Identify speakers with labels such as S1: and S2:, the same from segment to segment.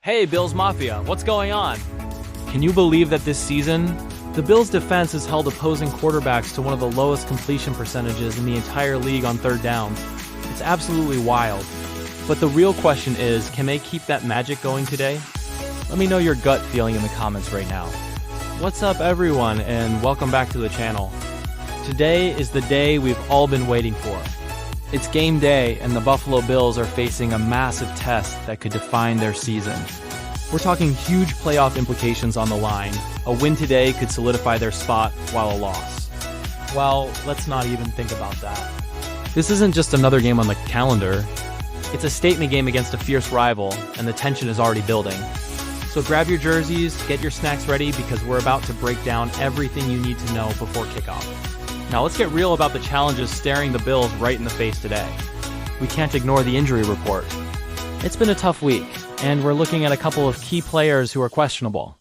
S1: Hey, Bills Mafia, what's going on? Can you believe that this season, the Bills' defense has held opposing quarterbacks to one of the lowest completion percentages in the entire league on third downs? It's absolutely wild. But the real question is, can they keep that magic going today? Let me know your gut feeling in the comments right now. What's up, everyone, and welcome back to the channel. Today is the day we've all been waiting for. It's game day, and the Buffalo Bills are facing a massive test that could define their season. We're talking huge playoff implications on the line. A win today could solidify their spot, while a loss. Well, let's not even think about that. This isn't just another game on the calendar. It's a statement game against a fierce rival, and the tension is already building. So grab your jerseys, get your snacks ready, because we're about to break down everything you need to know before kickoff. Now let's get real about the challenges staring the Bills right in the face today. We can't ignore the injury report. It's been a tough week, and we're looking at a couple of key players who are questionable.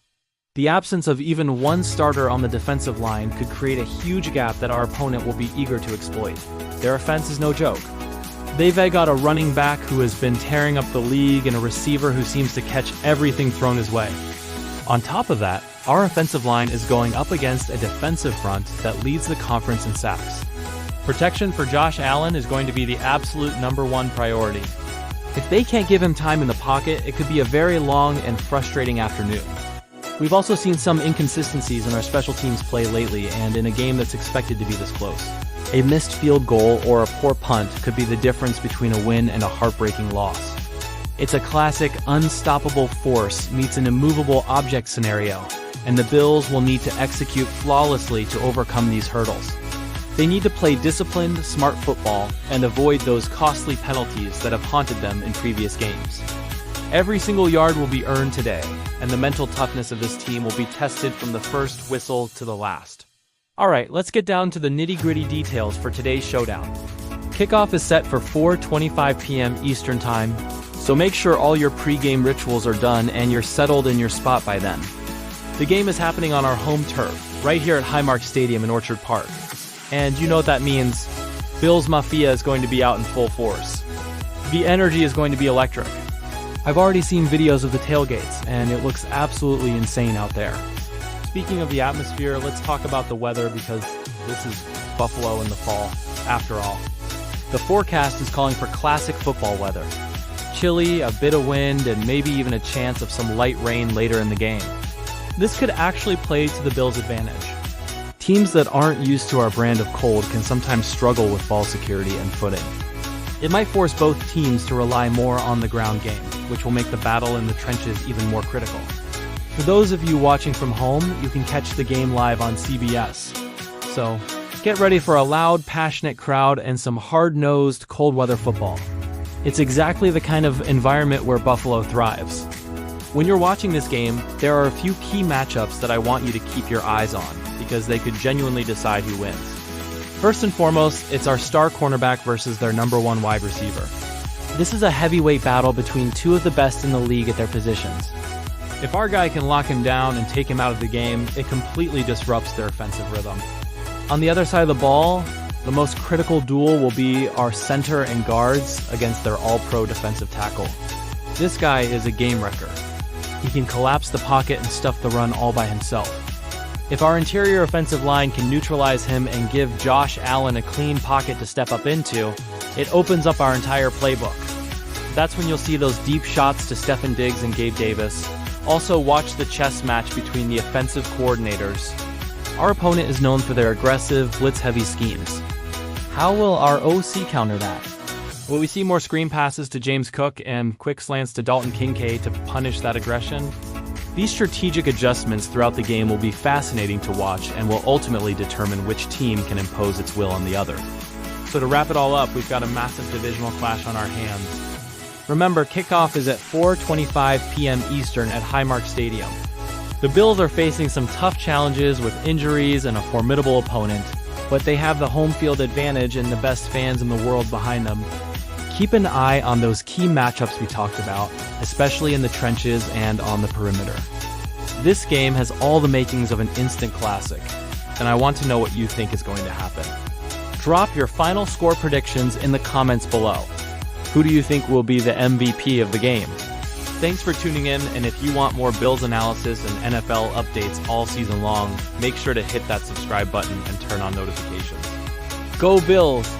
S1: The absence of even one starter on the defensive line could create a huge gap that our opponent will be eager to exploit. Their offense is no joke. They've got a running back who has been tearing up the league and a receiver who seems to catch everything thrown his way. On top of that, our offensive line is going up against a defensive front that leads the conference in sacks. Protection for Josh Allen is going to be the absolute #1 priority. If they can't give him time in the pocket, it could be a very long and frustrating afternoon. We've also seen some inconsistencies in our special teams play lately, and in a game that's expected to be this close. A missed field goal or a poor punt could be the difference between a win and a heartbreaking loss. It's a classic unstoppable force meets an immovable object scenario, and the Bills will need to execute flawlessly to overcome these hurdles. They need to play disciplined, smart football and avoid those costly penalties that have haunted them in previous games. Every single yard will be earned today, and the mental toughness of this team will be tested from the first whistle to the last. Alright, let's get down to the nitty-gritty details for today's showdown. Kickoff is set for 4:25 p.m. Eastern Time, so make sure all your pre-game rituals are done and you're settled in your spot by then. The game is happening on our home turf, right here at Highmark Stadium in Orchard Park. And you know what that means. Bills Mafia is going to be out in full force. The energy is going to be electric. I've already seen videos of the tailgates, and it looks absolutely insane out there. Speaking of the atmosphere, let's talk about the weather, because this is Buffalo in the fall, after all. The forecast is calling for classic football weather. Chilly, a bit of wind, and maybe even a chance of some light rain later in the game. This could actually play to the Bills' advantage. Teams that aren't used to our brand of cold can sometimes struggle with ball security and footing. It might force both teams to rely more on the ground game, which will make the battle in the trenches even more critical. For those of you watching from home, you can catch the game live on CBS. So, get ready for a loud, passionate crowd and some hard-nosed, cold-weather football. It's exactly the kind of environment where Buffalo thrives. When you're watching this game, there are a few key matchups that I want you to keep your eyes on, because they could genuinely decide who wins. First and foremost, it's our star cornerback versus their #1 wide receiver. This is a heavyweight battle between two of the best in the league at their positions. If our guy can lock him down and take him out of the game, it completely disrupts their offensive rhythm. On the other side of the ball, the most critical duel will be our center and guards against their all-pro defensive tackle. This guy is a game wrecker. He can collapse the pocket and stuff the run all by himself. If our interior offensive line can neutralize him and give Josh Allen a clean pocket to step up into, it opens up our entire playbook. That's when you'll see those deep shots to Stefon Diggs and Gabe Davis. Also, watch the chess match between the offensive coordinators. Our opponent is known for their aggressive, blitz-heavy schemes. How will our OC counter that? Will we see more screen passes to James Cook and quick slants to Dalton Kincaid to punish that aggression? These strategic adjustments throughout the game will be fascinating to watch and will ultimately determine which team can impose its will on the other. So to wrap it all up, we've got a massive divisional clash on our hands. Remember, kickoff is at 4:25 p.m. Eastern at Highmark Stadium. The Bills are facing some tough challenges with injuries and a formidable opponent, but they have the home field advantage and the best fans in the world behind them. Keep an eye on those key matchups we talked about, especially in the trenches and on the perimeter. This game has all the makings of an instant classic, and I want to know what you think is going to happen. Drop your final score predictions in the comments below. Who do you think will be the MVP of the game? Thanks for tuning in, and if you want more Bills analysis and NFL updates all season long, make sure to hit that subscribe button and turn on notifications. Go Bills!